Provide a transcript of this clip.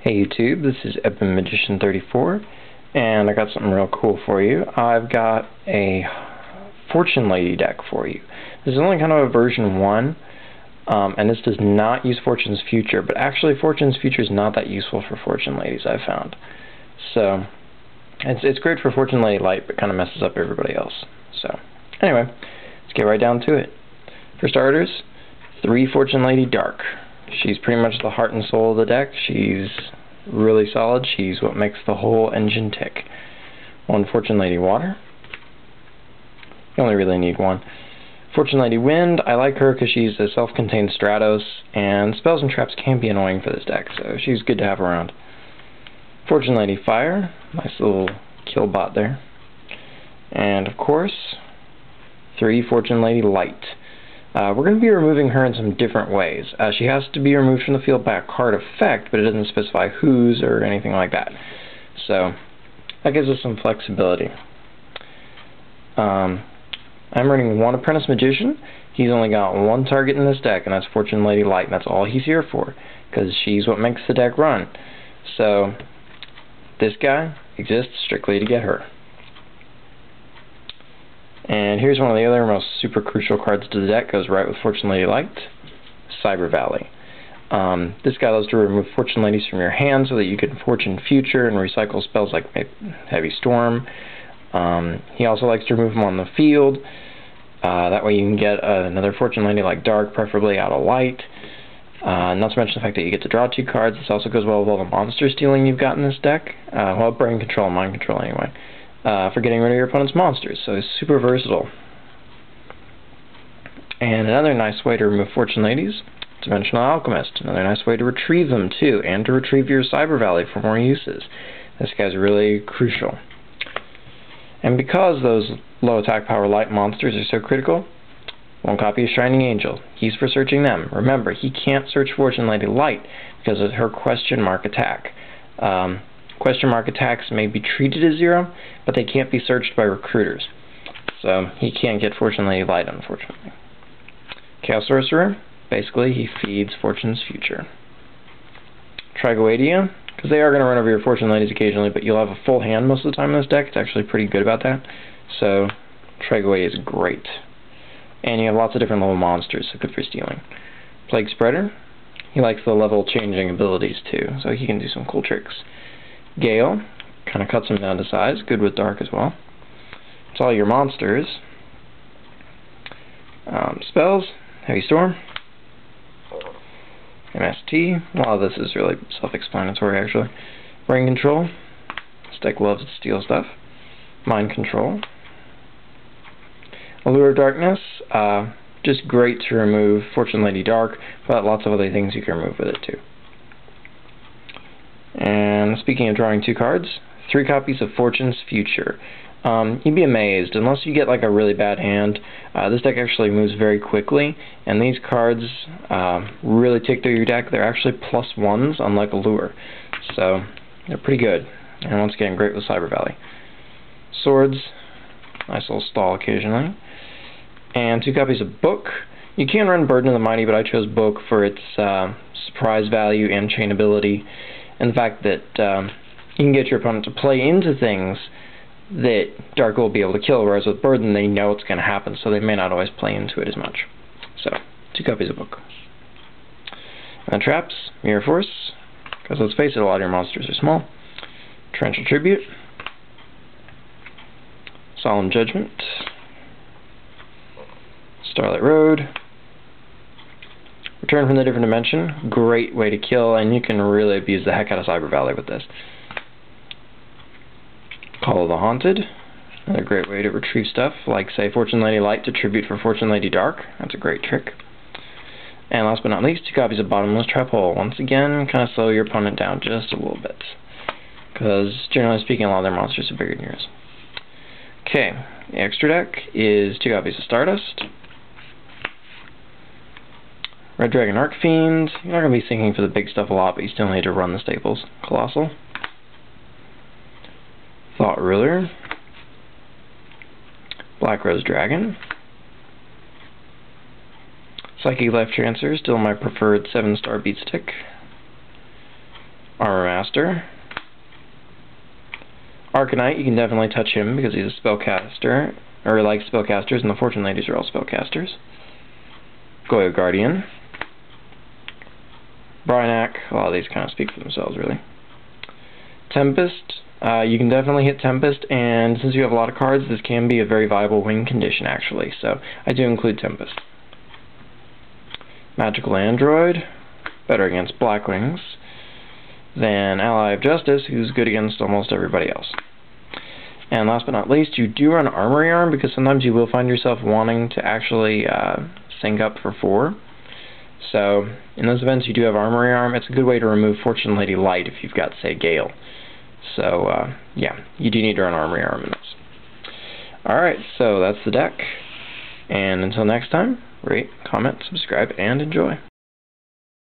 Hey YouTube, this is Evan Magician 34, and I got something real cool for you. I've got a Fortune Lady deck for you. This is only kind of a version 1, and this does not use Fortune's Future, but actually Fortune's Future is not that useful for Fortune Ladies, I've found. So, it's great for Fortune Lady Light, but kind of messes up everybody else. So, anyway, let's get right down to it. For starters, 3 Fortune Lady Dark. She's pretty much the heart and soul of the deck. She's really solid. She's what makes the whole engine tick. 1 Fortune Lady Water. You only really need 1. Fortune Lady Wind. I like her because she's a self-contained Stratos, and spells and traps can be annoying for this deck, so she's good to have around. Fortune Lady Fire. Nice little kill bot there. And of course, 3 Fortune Lady Light. We're going to be removing her in some different ways. She has to be removed from the field by a card effect, but it doesn't specify whose or anything like that. So, that gives us some flexibility. I'm running 1 Apprentice Magician. He's only got 1 target in this deck, and that's Fortune Lady Light, and that's all he's here for, because she's what makes the deck run. So, this guy exists strictly to get her. And here's one of the other most super crucial cards to the deck, goes right with Fortune Lady Light, Cyber Valley. This guy loves to remove Fortune Ladies from your hand so that you can Fortune Future and recycle spells like Heavy Storm. He also likes to remove them on the field. That way you can get another Fortune Lady like Dark, preferably out of Light. Not to mention the fact that you get to draw 2 cards. This also goes well with all the monster stealing you've got in this deck. Well, Brain Control and Mind Control anyway. For getting rid of your opponent's monsters, so it's super versatile. And another nice way to remove Fortune Ladies, Dimensional Alchemist. Another nice way to retrieve them too, and to retrieve your Cyber Valley for more uses. This guy's really crucial. And because those low attack power light monsters are so critical, 1 copy of Shining Angel. He's for searching them. Remember, he can't search Fortune Lady Light because of her question mark attack. Question mark attacks may be treated as 0, but they can't be searched by recruiters. So he can't get Fortune Lady Light, unfortunately. Chaos Sorcerer, basically he feeds Fortune's Future. Trigoedia, because they are going to run over your Fortune Ladies occasionally, but you'll have a full hand most of the time in this deck. It's actually pretty good about that. So Trigoedia is great. And you have lots of different level monsters, so good for stealing. Plague Spreader, he likes the level changing abilities too, so he can do some cool tricks. Gale, kind of cuts him down to size, good with Dark as well. It's all your monsters. Spells, Heavy Storm, MST, a lot of this is really self-explanatory actually. Brain Control, this deck loves to steal stuff. Mind Control. Allure of Darkness, just great to remove Fortune Lady Dark, but lots of other things you can remove with it too. And speaking of drawing 2 cards, 3 copies of Fortune's Future. You'd be amazed, unless you get like a really bad hand, this deck actually moves very quickly, and these cards really tick through your deck. They're actually +1s, unlike Allure. So, they're pretty good. And once again, great with Cyber Valley. Swords, nice little stall occasionally. And 2 copies of Book. You can run Burden of the Mighty, but I chose Book for its surprise value and chainability, and the fact that you can get your opponent to play into things that Dark will be able to kill, whereas with Burden they know it's going to happen, so they may not always play into it as much. So, 2 copies of Book. And Traps, Mirror Force, because let's face it, a lot of your monsters are small. Torrential Tribute, Solemn Judgment, Starlight Road, Return from the Different Dimension, great way to kill, and you can really abuse the heck out of Cyber Valley with this. Call of the Haunted, another great way to retrieve stuff, like say Fortune Lady Light to tribute for Fortune Lady Dark, that's a great trick. And last but not least, 2 copies of Bottomless Trap Hole. Once again, kind of slow your opponent down just a little bit, because generally speaking a lot of their monsters are bigger than yours. Okay, the extra deck is 2 copies of Stardust, Red Dragon Archfiend. You're not going to be thinking for the big stuff a lot, but you still need to run the staples. Colossal. Thought Ruler. Black Rose Dragon. Psychic Life Transfer, still my preferred 7-star beat stick. Armor Spellcaster. Arcanite, you can definitely touch him because he's a spellcaster, or like spellcasters, and the Fortune Ladies are all spellcasters. Goyo Guardian. Brinac, a lot of these kind of speak for themselves, really. Tempest, you can definitely hit Tempest, and since you have a lot of cards, this can be a very viable win condition, actually, so I do include Tempest. Magical Android, better against Blackwings than Ally of Justice, who's good against almost everybody else. And last but not least, you do run Armory Arm, because sometimes you will find yourself wanting to actually sync up for 4. So, in those events you do have Armory Arm. It's a good way to remove Fortune Lady Light if you've got, say, Gale. So, yeah, you do need to run Armory Arm in this. Alright, so that's the deck. And until next time, rate, comment, subscribe, and enjoy.